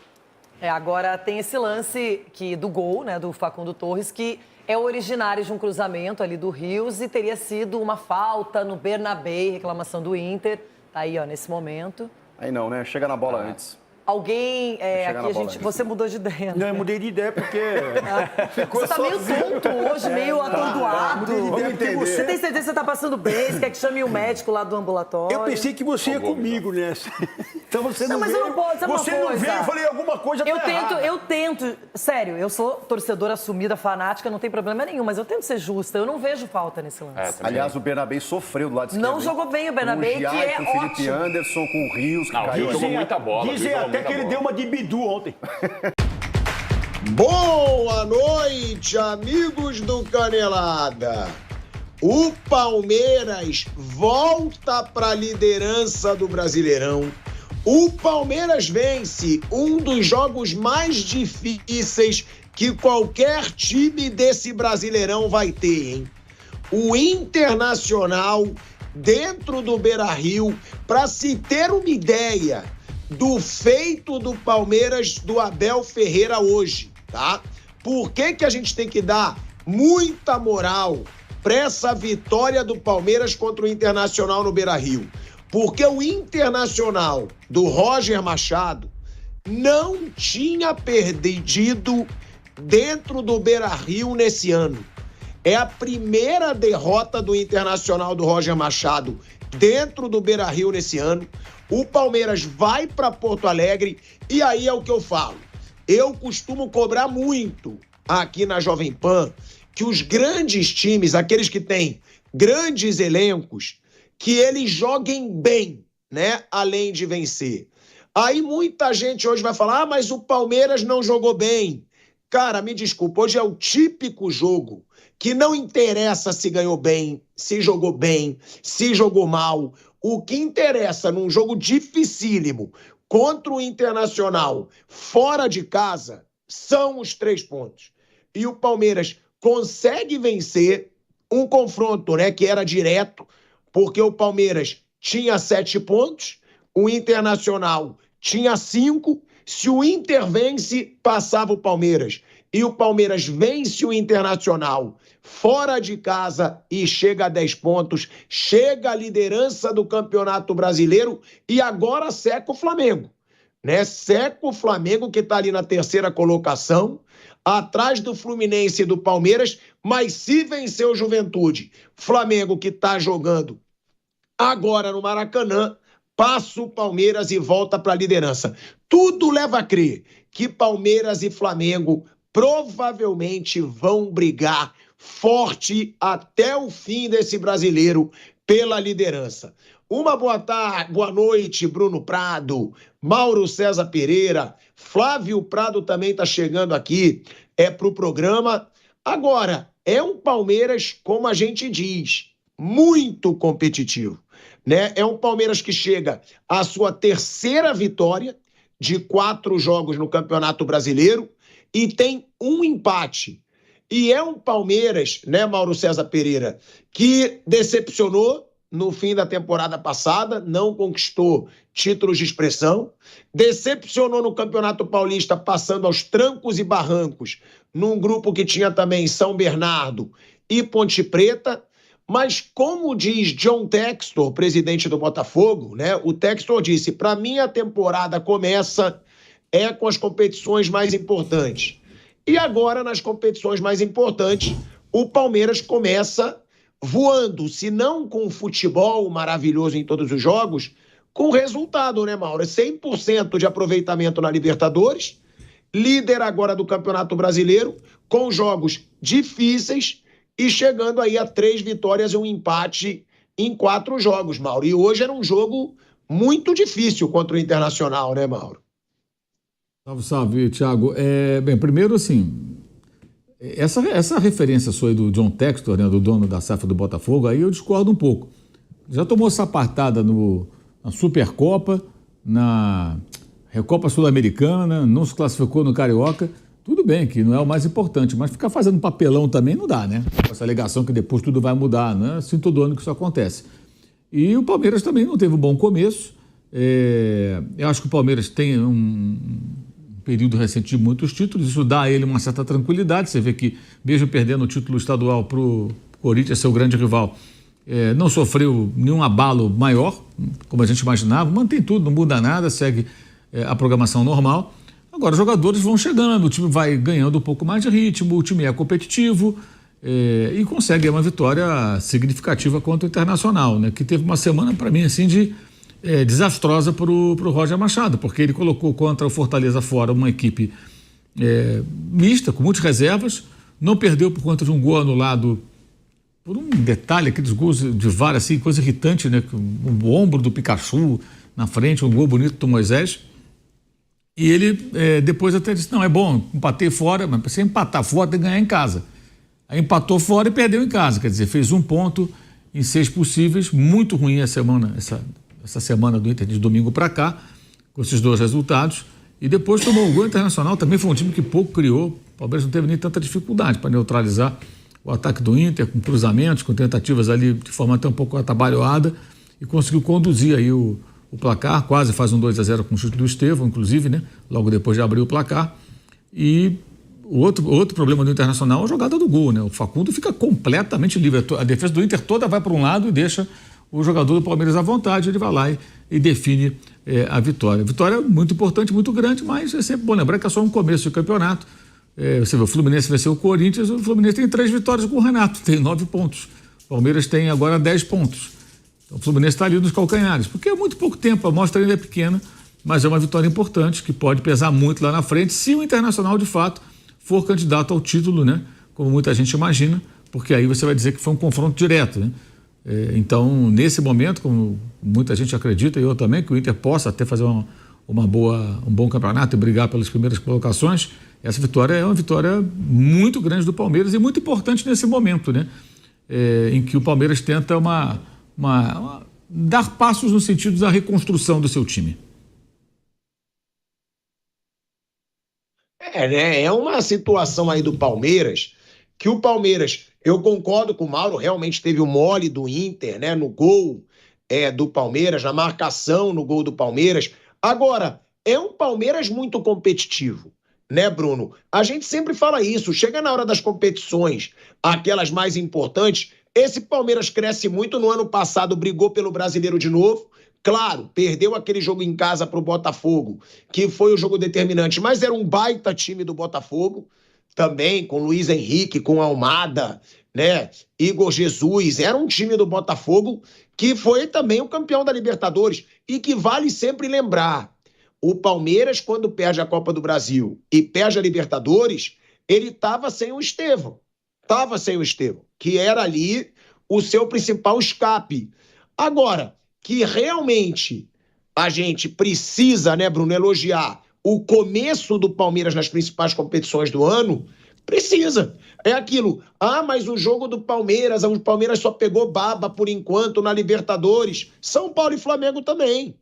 [SPEAKER 1] Agora tem esse lance do gol, né, do Facundo Torres, que é originário de um cruzamento ali do Rios e teria sido uma falta no Bernabé, reclamação do Inter. Tá aí, ó, nesse momento.
[SPEAKER 11] Aí não, né? Chega na bola antes.
[SPEAKER 1] Alguém, aqui você mudou de ideia.
[SPEAKER 7] Não, eu mudei de ideia porque
[SPEAKER 1] você tá meio tonto hoje, meio atordoado. Você tem certeza que você tá passando bem? Você quer que chame o médico lá do ambulatório?
[SPEAKER 7] Eu pensei que você ia comigo nessa. Então você não
[SPEAKER 1] mas
[SPEAKER 7] veio.
[SPEAKER 1] eu não posso,
[SPEAKER 7] você não veio, eu falei alguma coisa
[SPEAKER 1] eu tento, sério, eu sou torcedora assumida, fanática, não tem problema nenhum, mas eu tento ser justa, eu não vejo falta nesse lance.
[SPEAKER 11] Aliás, o Bernabé sofreu do lado esquerdo.
[SPEAKER 1] Não jogou bem o Bernabé, que é
[SPEAKER 11] com o Felipe Anderson, com o Rios, que caiu.
[SPEAKER 10] Jogou muita bola.
[SPEAKER 7] Dizem até que ele deu uma de Bidu ontem.
[SPEAKER 13] Boa noite, amigos do Canelada. O Palmeiras volta para a liderança do Brasileirão. O Palmeiras vence um dos jogos mais difíceis que qualquer time desse Brasileirão vai ter, hein? O Internacional dentro do Beira-Rio, para se ter uma ideia do feito do Palmeiras do Abel Ferreira hoje, tá? Por que a gente tem que dar muita moral para essa vitória do Palmeiras contra o Internacional no Beira-Rio? Porque o Internacional do Roger Machado não tinha perdido dentro do Beira-Rio nesse ano. É a primeira derrota do Internacional do Roger Machado dentro do Beira-Rio nesse ano. O Palmeiras vai para Porto Alegre e aí é o que eu falo. Eu costumo cobrar muito aqui na Jovem Pan que os grandes times, aqueles que têm grandes elencos, que eles joguem bem, né? Além de vencer. Aí muita gente hoje vai falar, mas o Palmeiras não jogou bem. Cara, me desculpa, hoje é o típico jogo que não interessa se ganhou bem, se jogou mal. O que interessa num jogo dificílimo contra o Internacional fora de casa são os 3 pontos. E o Palmeiras consegue vencer um confronto, né, que era direto, porque o Palmeiras tinha 7 pontos, o Internacional tinha 5. Se o Inter vence, passava o Palmeiras. E o Palmeiras vence o Internacional fora de casa e chega a 10 pontos, chega à liderança do Campeonato Brasileiro e agora seca o Flamengo, né? Seca o Flamengo, que está ali na 3ª colocação, atrás do Fluminense e do Palmeiras, mas se vencer o Juventude, Flamengo que está jogando agora no Maracanã, passa o Palmeiras e volta para a liderança. Tudo leva a crer que Palmeiras e Flamengo provavelmente vão brigar forte até o fim desse brasileiro pela liderança. Uma boa noite, Bruno Prado, Mauro César Pereira, Flávio Prado também está chegando aqui para o programa. Agora, é um Palmeiras, como a gente diz, muito competitivo, né? É um Palmeiras que chega à sua 3ª vitória de 4 jogos no Campeonato Brasileiro e tem um empate. E é um Palmeiras, né, Mauro César Pereira, que decepcionou no fim da temporada passada, não conquistou títulos de expressão, decepcionou no Campeonato Paulista, passando aos trancos e barrancos, num grupo que tinha também São Bernardo e Ponte Preta, mas como diz John Textor, presidente do Botafogo, né, o Textor disse, para mim a temporada começa com as competições mais importantes. E agora, nas competições mais importantes, o Palmeiras começa voando, se não com futebol maravilhoso em todos os jogos, com resultado, né, Mauro? 100% de aproveitamento na Libertadores, líder agora do Campeonato Brasileiro, com jogos difíceis e chegando aí a 3 vitórias e um empate em 4 jogos, Mauro. E hoje era um jogo muito difícil contra o Internacional, né, Mauro?
[SPEAKER 14] Salve, Thiago. Bem, primeiro, assim, essa referência sua aí do John Textor, né, do dono da SAF do Botafogo, aí eu discordo um pouco. Já tomou sapatada na Supercopa, na Recopa Sul-Americana, não se classificou no Carioca. Tudo bem que não é o mais importante, mas ficar fazendo papelão também não dá, né? Essa alegação que depois tudo vai mudar, não é assim todo ano que isso acontece. E o Palmeiras também não teve um bom começo. Eu acho que o Palmeiras tem um período recente de muitos títulos, isso dá a ele uma certa tranquilidade. Você vê que, mesmo perdendo o título estadual para o Corinthians, seu grande rival, não sofreu nenhum abalo maior, como a gente imaginava, mantém tudo, não muda nada, segue a programação normal. Agora, os jogadores vão chegando, o time vai ganhando um pouco mais de ritmo, o time é competitivo e consegue uma vitória significativa contra o Internacional, né? Que teve uma semana, para mim, assim, desastrosa para o Roger Machado, porque ele colocou contra o Fortaleza fora uma equipe mista, com muitas reservas, não perdeu por conta de um gol anulado por um detalhe, aqueles gols de VAR, assim, coisa irritante, né? O ombro do Pikachu na frente, um gol bonito do Moisés. E ele depois até disse, não, é bom, empatei fora, mas para você empatar fora tem que ganhar em casa. Aí empatou fora e perdeu em casa, quer dizer, fez 1 ponto em 6 possíveis, muito ruim essa semana do Inter de domingo para cá, com esses 2 resultados, e depois tomou o gol. Internacional, também foi um time que pouco criou, o Palmeiras não teve nem tanta dificuldade para neutralizar o ataque do Inter, com cruzamentos, com tentativas ali de forma até um pouco atabalhoada, e conseguiu conduzir aí o placar, quase faz um 2-0 com o chute do Estevão, inclusive, né? Logo depois de abrir o placar. E o outro problema do Internacional é a jogada do gol, né? O Facundo fica completamente livre. A defesa do Inter toda vai para um lado e deixa o jogador do Palmeiras à vontade, ele vai lá e define a vitória. Vitória muito importante, muito grande, mas é sempre bom lembrar que é só um começo de campeonato. Você vê, o Fluminense venceu o Corinthians, o Fluminense tem 3 vitórias com o Renato, tem 9 pontos. O Palmeiras tem agora 10 pontos. Então, o Fluminense está ali nos calcanhares, porque é muito pouco tempo, a amostra ainda é pequena, mas é uma vitória importante que pode pesar muito lá na frente, se o Internacional de fato for candidato ao título, né? Como muita gente imagina, porque aí você vai dizer que foi um confronto direto, né? Então, nesse momento, como muita gente acredita, e eu também, que o Inter possa até fazer um bom campeonato e brigar pelas primeiras colocações, essa vitória é uma vitória muito grande do Palmeiras e muito importante nesse momento, né? Em que o Palmeiras tenta dar passos no sentido da reconstrução do seu time.
[SPEAKER 13] Né? É uma situação aí do Palmeiras, que o Palmeiras, eu concordo com o Mauro, realmente teve o mole do Inter, né? No gol do Palmeiras, na marcação no gol do Palmeiras. Agora, é um Palmeiras muito competitivo, né, Bruno? A gente sempre fala isso, chega na hora das competições, aquelas mais importantes, esse Palmeiras cresce muito. No ano passado brigou pelo Brasileiro de novo. Claro, perdeu aquele jogo em casa para o Botafogo, que foi o jogo determinante, mas era um baita time do Botafogo, também com Luiz Henrique, com Almada, né? Igor Jesus, era um time do Botafogo que foi também o campeão da Libertadores. E que vale sempre lembrar, o Palmeiras, quando perde a Copa do Brasil e perde a Libertadores, ele estava sem o Estevão. Que era ali o seu principal escape. Agora, que realmente a gente precisa, né, Bruno, elogiar o começo do Palmeiras nas principais competições do ano, precisa. É aquilo, mas o jogo do Palmeiras, o Palmeiras só pegou baba por enquanto na Libertadores. São Paulo e Flamengo também.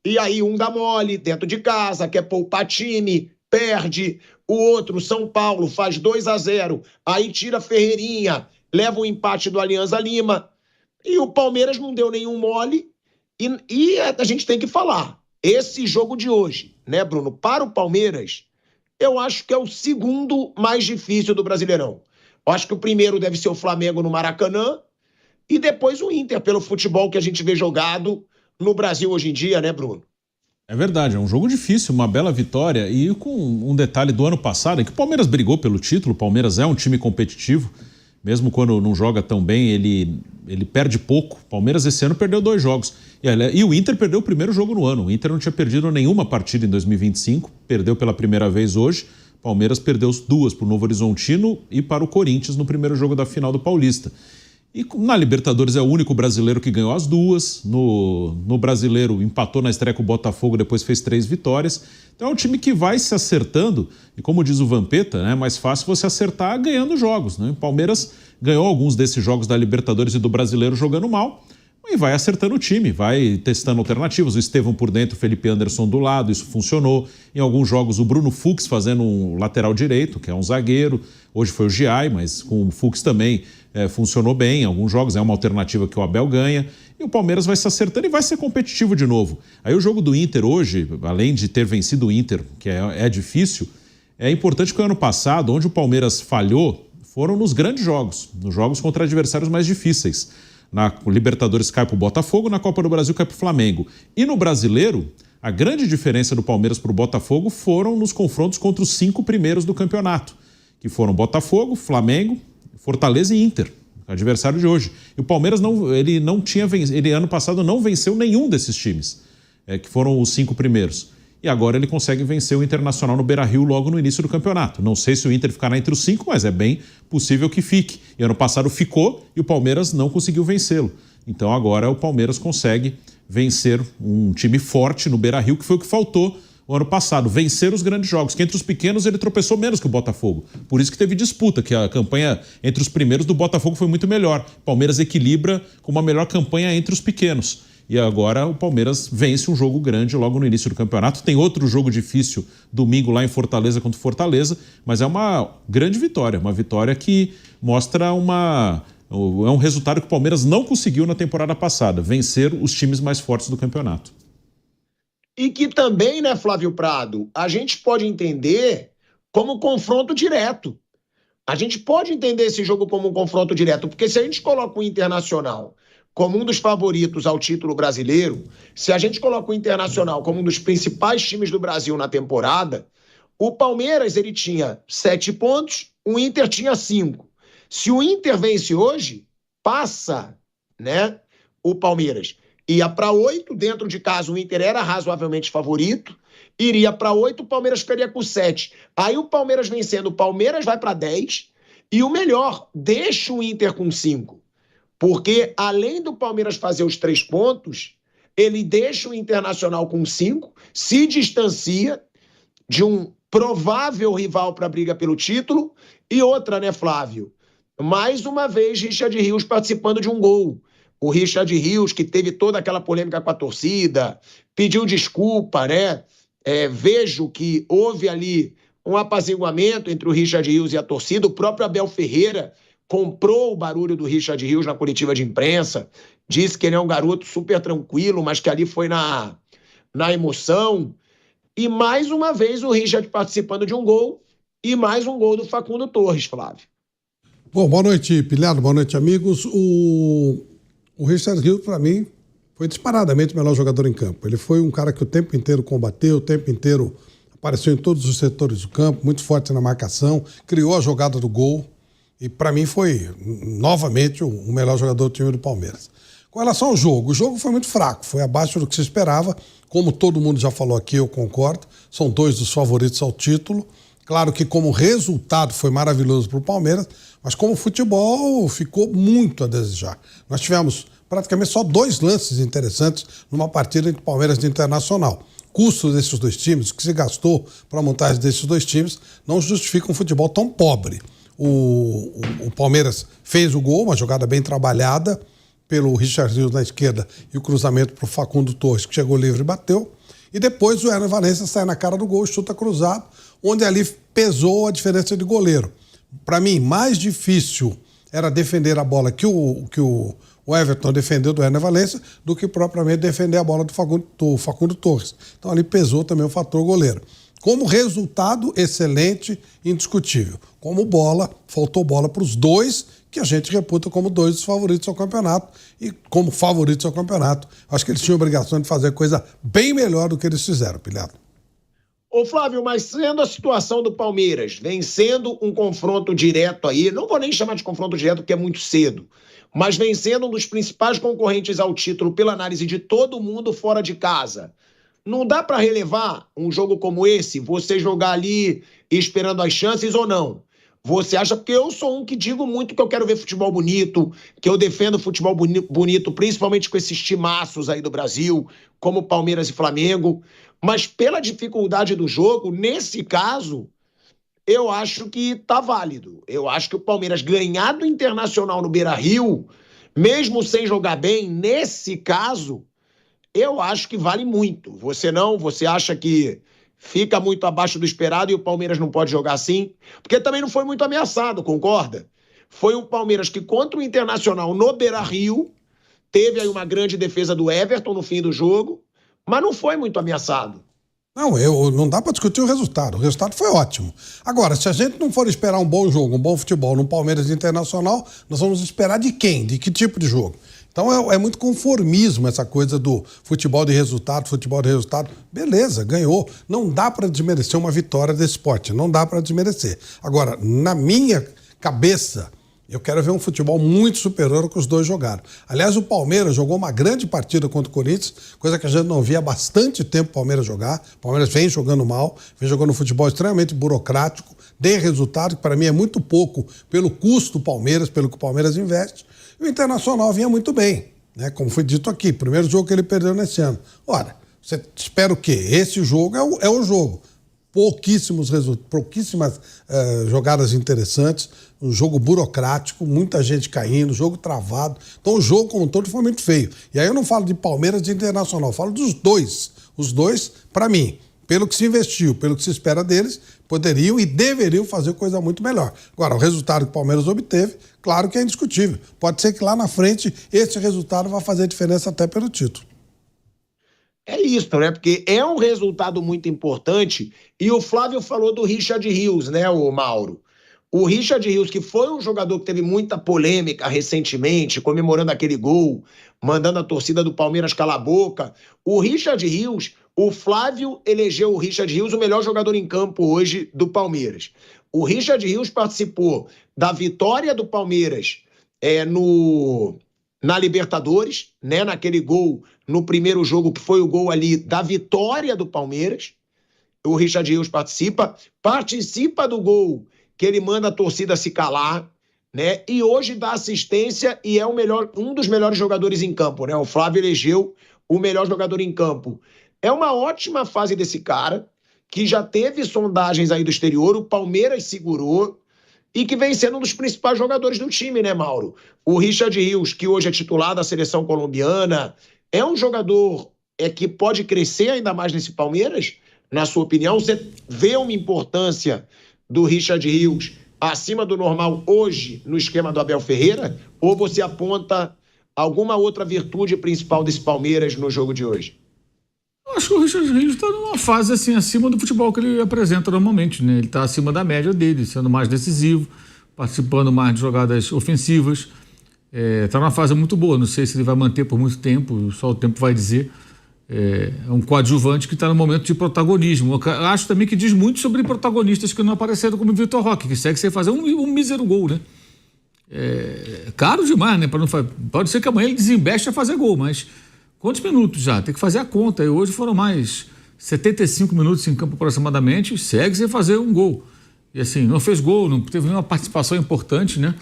[SPEAKER 13] E aí um dá mole dentro de casa, quer poupar time, perde. O outro, São Paulo, faz 2-0, aí tira Ferreirinha, leva um empate do Alianza Lima. E o Palmeiras não deu nenhum mole. E a gente tem que falar, esse jogo de hoje, né, Bruno, para o Palmeiras, eu acho que é o segundo mais difícil do Brasileirão. Eu acho que o primeiro deve ser o Flamengo no Maracanã e depois o Inter, pelo futebol que a gente vê jogado no Brasil hoje em dia, né, Bruno?
[SPEAKER 15] É verdade, é um jogo difícil, uma bela vitória. E com um detalhe do ano passado, é que o Palmeiras brigou pelo título, o Palmeiras é um time competitivo, mesmo quando não joga tão bem, ele perde pouco. O Palmeiras esse ano perdeu 2 jogos. E o Inter perdeu o primeiro jogo no ano. O Inter não tinha perdido nenhuma partida em 2025, perdeu pela primeira vez hoje. O Palmeiras perdeu 2 para o Novo Horizontino e para o Corinthians no primeiro jogo da final do Paulista. E na Libertadores é o único brasileiro que ganhou as 2. No Brasileiro empatou na estreia com o Botafogo, depois fez 3 vitórias. Então é um time que vai se acertando. E como diz o Vampeta, né, é mais fácil você acertar ganhando jogos, né? O Palmeiras ganhou alguns desses jogos da Libertadores e do Brasileiro jogando mal, e vai acertando o time, vai testando alternativas. O Estevão por dentro, o Felipe Anderson do lado, isso funcionou. Em alguns jogos, o Bruno Fux fazendo um lateral direito, que é um zagueiro. Hoje foi o Giai, mas com o Fux também funcionou bem. Em alguns jogos é uma alternativa que o Abel ganha. E o Palmeiras vai se acertando e vai ser competitivo de novo. Aí o jogo do Inter hoje, além de ter vencido o Inter, que é difícil, é importante que o ano passado, onde o Palmeiras falhou, foram nos grandes jogos, nos jogos contra adversários mais difíceis. Na Libertadores cai para o Botafogo, na Copa do Brasil cai para o Flamengo. E no Brasileiro, a grande diferença do Palmeiras para o Botafogo foram nos confrontos contra os 5 primeiros do campeonato, que foram Botafogo, Flamengo, Fortaleza e Inter, adversário de hoje. E o Palmeiras ele ano passado não venceu nenhum desses times, que foram os 5 primeiros. E agora ele consegue vencer o Internacional no Beira-Rio logo no início do campeonato. Não sei se o Inter ficará entre os 5, mas é bem possível que fique. E ano passado ficou e o Palmeiras não conseguiu vencê-lo. Então agora o Palmeiras consegue vencer um time forte no Beira-Rio, que foi o que faltou o ano passado, vencer os grandes jogos, que entre os pequenos ele tropeçou menos que o Botafogo. Por isso que teve disputa, que a campanha entre os primeiros do Botafogo foi muito melhor. O Palmeiras equilibra com uma melhor campanha entre os pequenos. E agora o Palmeiras vence um jogo grande logo no início do campeonato. Tem outro jogo difícil domingo lá em Fortaleza contra o Fortaleza, mas é uma grande vitória, uma vitória que mostra é um resultado que o Palmeiras não conseguiu na temporada passada, vencer os times mais fortes do campeonato.
[SPEAKER 13] E que também, né, Flávio Prado, a gente pode entender como confronto direto. A gente pode entender esse jogo como um confronto direto, porque se a gente coloca o Internacional como um dos favoritos ao título brasileiro, se a gente coloca o Internacional como um dos principais times do Brasil na temporada, o Palmeiras ele tinha 7 pontos, o Inter tinha 5. Se o Inter vence hoje, passa, né, o Palmeiras. Ia para 8, dentro de casa o Inter era razoavelmente favorito, iria para 8, o Palmeiras ficaria com 7. Aí o Palmeiras vencendo, o Palmeiras vai para 10, e o melhor, deixa o Inter com 5. Porque, além do Palmeiras fazer os 3 pontos, ele deixa o Internacional com 5, se distancia de um provável rival para a briga pelo título. E outra, né, Flávio? Mais uma vez, Richard Rios participando de um gol. O Richard Rios, que teve toda aquela polêmica com a torcida, pediu desculpa, né? Vejo que houve ali um apaziguamento entre o Richard Rios e a torcida. O próprio Abel Ferreira comprou o barulho do Richard Rios na coletiva de imprensa, disse que ele é um garoto super tranquilo, mas que ali foi na emoção. E mais uma vez o Richard participando de um gol, e mais um gol do Facundo Torres, Flávio.
[SPEAKER 16] Bom, boa noite, Pilhado, boa noite, amigos. O Richard Rios, para mim, foi disparadamente o melhor jogador em campo. Ele foi um cara que o tempo inteiro combateu, o tempo inteiro apareceu em todos os setores do campo, muito forte na marcação, criou a jogada do gol. E para mim foi, novamente, o melhor jogador do time do Palmeiras. Com relação ao jogo, o jogo foi muito fraco, foi abaixo do que se esperava. Como todo mundo já falou aqui, eu concordo. São 2 dos favoritos ao título. Claro que como resultado foi maravilhoso para o Palmeiras, mas como futebol ficou muito a desejar. Nós tivemos praticamente só 2 lances interessantes numa partida entre Palmeiras e Internacional. Custo desses 2 times, o que se gastou para a montagem desses 2 times, não justifica um futebol tão pobre. O Palmeiras fez o gol, uma jogada bem trabalhada pelo Richard Rios na esquerda e o cruzamento para o Facundo Torres, que chegou livre e bateu. E depois o Ener Valencia sai na cara do gol, chuta cruzado, onde ali pesou a diferença de goleiro. Para mim, mais difícil era defender a bola que o Everton defendeu do Ener Valencia do que propriamente defender a bola do Facundo Torres. Então ali pesou também o fator goleiro. Como resultado, excelente, indiscutível. Como bola, faltou bola para os 2, que a gente reputa como 2 dos favoritos ao campeonato. E como favoritos ao campeonato, acho que eles tinham a obrigação de fazer coisa bem melhor do que eles fizeram, Pilhado.
[SPEAKER 13] Ô Flávio, mas sendo a situação do Palmeiras, vencendo um confronto direto aí, não vou nem chamar de confronto direto porque é muito cedo, mas vencendo um dos principais concorrentes ao título pela análise de todo mundo fora de casa, não dá para relevar um jogo como esse, você jogar ali esperando as chances ou não? Você acha? Porque eu sou um que digo muito que eu quero ver futebol bonito, que eu defendo futebol bonito, principalmente com esses timaços aí do Brasil, como Palmeiras e Flamengo. Mas pela dificuldade do jogo, nesse caso, eu acho que tá válido. Eu acho que o Palmeiras ganhar do Internacional no Beira-Rio mesmo sem jogar bem, nesse caso, eu acho que vale muito. Você acha que fica muito abaixo do esperado e o Palmeiras não pode jogar assim? Porque também não foi muito ameaçado, concorda? Foi um Palmeiras que contra o Internacional no Beira-Rio, teve aí uma grande defesa do Everton no fim do jogo, mas não foi muito ameaçado.
[SPEAKER 16] Não dá para discutir o resultado. O resultado foi ótimo. Agora, se a gente não for esperar um bom jogo, um bom futebol no Palmeiras Internacional, nós vamos esperar de quem? De que tipo de jogo? Então é muito conformismo essa coisa do futebol de resultado. Beleza, ganhou. Não dá para desmerecer uma vitória desse esporte. Não dá para desmerecer. Agora, na minha cabeça, eu quero ver um futebol muito superior ao que os dois jogaram. Aliás, o Palmeiras jogou uma grande partida contra o Corinthians, coisa que a gente não via há bastante tempo o Palmeiras jogar. O Palmeiras vem jogando mal, vem jogando um futebol extremamente burocrático, dê resultado, que para mim é muito pouco pelo custo do Palmeiras, pelo que o Palmeiras investe. E o Internacional vinha muito bem, né? Como foi dito aqui, primeiro jogo que ele perdeu nesse ano. Ora, você espera o quê? Esse jogo é o jogo. Pouquíssimas jogadas interessantes, um jogo burocrático, muita gente caindo, jogo travado. Então o jogo como um todo foi muito feio. E aí eu não falo de Palmeiras e Internacional, eu falo dos dois. Os dois, para mim, pelo que se investiu, pelo que se espera deles, poderiam e deveriam fazer coisa muito melhor. Agora, o resultado que o Palmeiras obteve, claro que é indiscutível. Pode ser que lá na frente esse resultado vá fazer diferença até pelo título.
[SPEAKER 13] É isso, né? Porque é um resultado muito importante. E o Flávio falou do Richard Rios, né, o Mauro? O Richard Rios, que foi um jogador que teve muita polêmica recentemente, comemorando aquele gol, mandando a torcida do Palmeiras calar a boca. O Richard Rios, o Flávio elegeu o Richard Rios o melhor jogador em campo hoje do Palmeiras. O Richard Rios participou da vitória do Palmeiras na Libertadores, né, naquele gol no primeiro jogo, que foi o gol ali da vitória do Palmeiras. O Richard Rios participa do gol que ele manda a torcida se calar, né? E hoje dá assistência e é um dos melhores jogadores em campo, né? O Flávio elegeu o melhor jogador em campo. É uma ótima fase desse cara, que já teve sondagens aí do exterior, o Palmeiras segurou, e que vem sendo um dos principais jogadores do time, né, Mauro? O Richard Rios, que hoje é titular da seleção colombiana, é um jogador que pode crescer ainda mais nesse Palmeiras? Na sua opinião, você vê uma importância do Richard Rios acima do normal hoje no esquema do Abel Ferreira? Ou você aponta alguma outra virtude principal desse Palmeiras no jogo de hoje?
[SPEAKER 14] Eu acho que o Richard Rios está numa fase assim, acima do futebol que ele apresenta normalmente, né? Ele está acima da média dele, sendo mais decisivo, participando mais de jogadas ofensivas. Está numa fase muito boa, não sei se ele vai manter por muito tempo, só o tempo vai dizer. É um coadjuvante que está no momento de protagonismo. Eu acho também que diz muito sobre protagonistas que não apareceram, como o Vitor Roque, que segue sem fazer um mísero gol, né? Caro demais, né? Pode ser que amanhã ele desembeste a fazer gol, mas quantos minutos já? Tem que fazer a conta. E hoje foram mais 75 minutos em campo aproximadamente, segue sem fazer um gol. E assim, não fez gol, não teve nenhuma participação importante, né?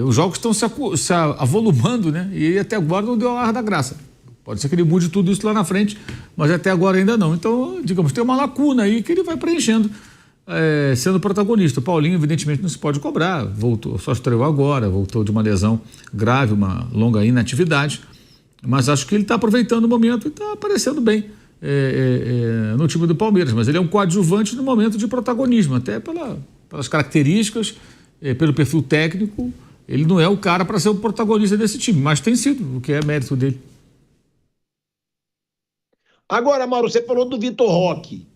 [SPEAKER 14] Os jogos estão se avolumando, né? E até agora não deu a ar da graça. Pode ser que ele mude tudo isso lá na frente, mas até agora ainda não. Então, digamos, tem uma lacuna aí que ele vai preenchendo, sendo protagonista. O Paulinho, evidentemente, não se pode cobrar. Voltou, só estreou agora, voltou de uma lesão grave, uma longa inatividade. Mas acho que ele está aproveitando o momento e está aparecendo bem no time do Palmeiras. Mas ele é um coadjuvante no momento de protagonismo, até pelas características, pelo perfil técnico. Ele não é o cara para ser o protagonista desse time, mas tem sido, o que é mérito dele.
[SPEAKER 13] Agora, Mauro, você falou do Vitor Roque.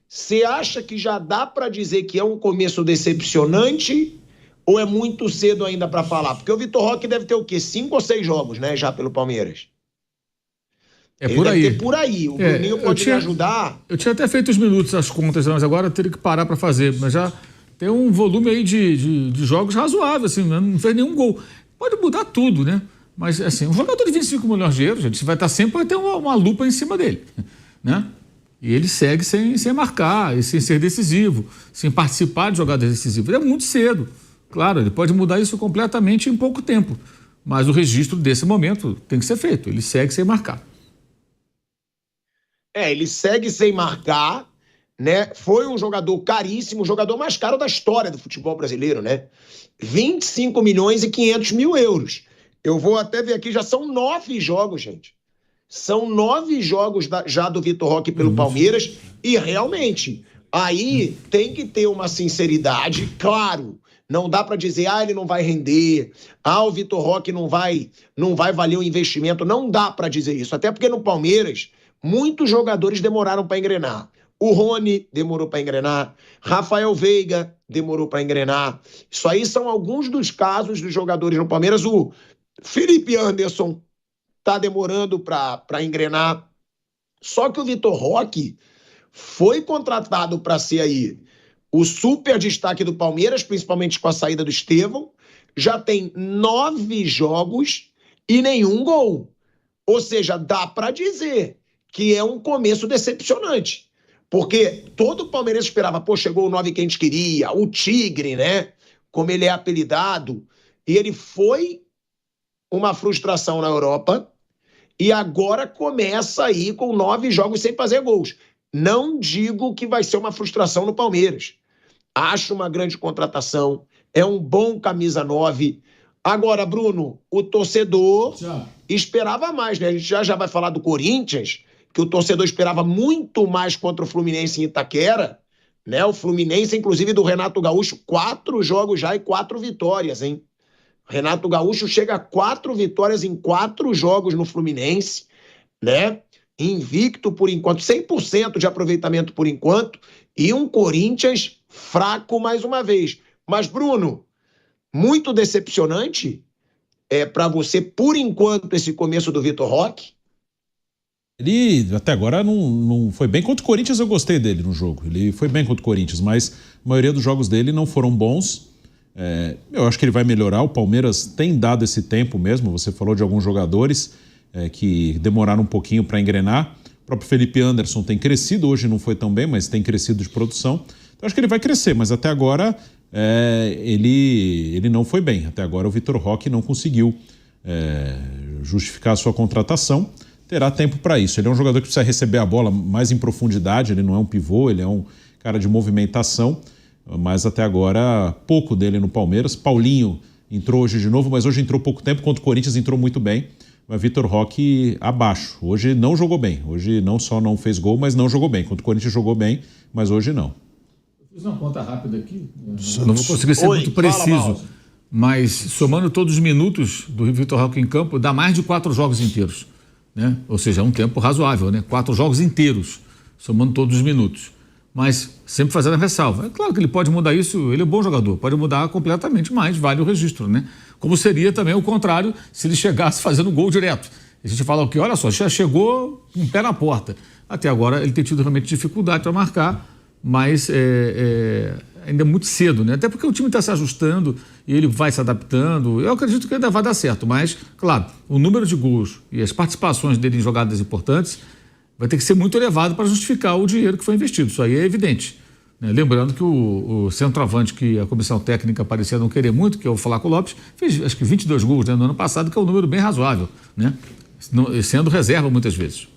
[SPEAKER 13] Você acha que já dá para dizer que é um começo decepcionante ou é muito cedo ainda para falar? Porque o Vitor Roque deve ter o quê? 5 ou 6 jogos, né, já pelo Palmeiras.
[SPEAKER 14] Por aí.
[SPEAKER 13] Deve ter por aí. O Bruninho pode me ajudar. Eu
[SPEAKER 14] tinha até feito os minutos, as contas, mas agora eu teria que parar para fazer. Mas já tem um volume aí de jogos razoável, assim, não fez nenhum gol. Pode mudar tudo, né? Mas, assim, um jogador de 25 milhões de euros, gente, vai estar sempre, vai ter uma lupa em cima dele, né? E ele segue sem marcar, e sem ser decisivo, sem participar de jogadas decisivas. É muito cedo. Claro, ele pode mudar isso completamente em pouco tempo, mas o registro desse momento tem que ser feito. Ele segue sem marcar.
[SPEAKER 13] Ele segue sem marcar, né? Foi um jogador caríssimo, o jogador mais caro da história do futebol brasileiro, né? 25 milhões e 500 mil euros. Eu vou até ver aqui, já são 9 jogos, gente. São 9 jogos já do Vitor Roque pelo Palmeiras e realmente, aí tem que ter uma sinceridade, claro. Não dá para dizer, ele não vai render, o Vitor Roque não vai valer o investimento. Não dá para dizer isso, até porque no Palmeiras, muitos jogadores demoraram para engrenar. O Rony demorou para engrenar, Rafael Veiga demorou para engrenar. Isso aí são alguns dos casos dos jogadores no Palmeiras. O Felipe Anderson tá demorando para engrenar. Só que o Vitor Roque foi contratado para ser aí o super destaque do Palmeiras, principalmente com a saída do Estevão. Já tem 9 jogos e nenhum gol. Ou seja, dá para dizer que é um começo decepcionante. Porque todo palmeirense esperava, chegou o 9 que a gente queria, o Tigre, né? Como ele é apelidado. E ele foi uma frustração na Europa e agora começa aí com 9 jogos sem fazer gols. Não digo que vai ser uma frustração no Palmeiras. Acho uma grande contratação, é um bom camisa 9. Agora, Bruno, o torcedor esperava mais, né? A gente já vai falar do Corinthians, que o torcedor esperava muito mais contra o Fluminense em Itaquera, né? O Fluminense, inclusive, do Renato Gaúcho, 4 jogos já e 4 vitórias, hein? Renato Gaúcho chega a 4 vitórias em 4 jogos no Fluminense, né? Invicto por enquanto, 100% de aproveitamento por enquanto, e um Corinthians fraco mais uma vez. Mas, Bruno, muito decepcionante para você, por enquanto, esse começo do Vitor Roque?
[SPEAKER 15] Ele até agora não foi bem. Contra o Corinthians eu gostei dele no jogo. Ele foi bem contra o Corinthians, mas a maioria dos jogos dele não foram bons. Eu acho que ele vai melhorar. O Palmeiras tem dado esse tempo mesmo. Você falou de alguns jogadores que demoraram um pouquinho para engrenar. O próprio Felipe Anderson tem crescido. Hoje não foi tão bem, mas tem crescido de produção. Então acho que ele vai crescer, mas até agora ele não foi bem. Até agora o Vitor Roque não conseguiu justificar a sua contratação. Terá tempo para isso. Ele é um jogador que precisa receber a bola mais em profundidade. Ele não é um pivô, ele é um cara de movimentação. Mas até agora, pouco dele no Palmeiras. Paulinho entrou hoje de novo, mas hoje entrou pouco tempo. Contra o Corinthians entrou muito bem. Mas Vitor Roque abaixo. Hoje não jogou bem. Hoje não só não fez gol, mas não jogou bem. Contra o Corinthians jogou bem, mas hoje não.
[SPEAKER 14] Fiz uma conta rápida aqui. Não vou conseguir ser muito preciso. Mas somando todos os minutos do Vitor Roque em campo, dá mais de 4 jogos inteiros. Né? Ou seja, é um tempo razoável, né? 4 jogos inteiros, somando todos os minutos. Mas sempre fazendo a ressalva. É claro que ele pode mudar isso, ele é um bom jogador, pode mudar completamente, mas vale o registro, né? Como seria também o contrário se ele chegasse fazendo gol direto. A gente fala o que, olha só, já chegou um pé na porta. Até agora ele tem tido realmente dificuldade para marcar, mas ainda é muito cedo, né? Até porque o time está se ajustando e ele vai se adaptando. Eu acredito que ainda vai dar certo, mas, claro, o número de gols e as participações dele em jogadas importantes vai ter que ser muito elevado para justificar o dinheiro que foi investido. Isso aí é evidente. Né? Lembrando que o centroavante que a comissão técnica parecia não querer muito, que é o Flaco Lopes, fez acho que 22 gols, né, no ano passado, que é um número bem razoável, né? Sendo reserva muitas vezes.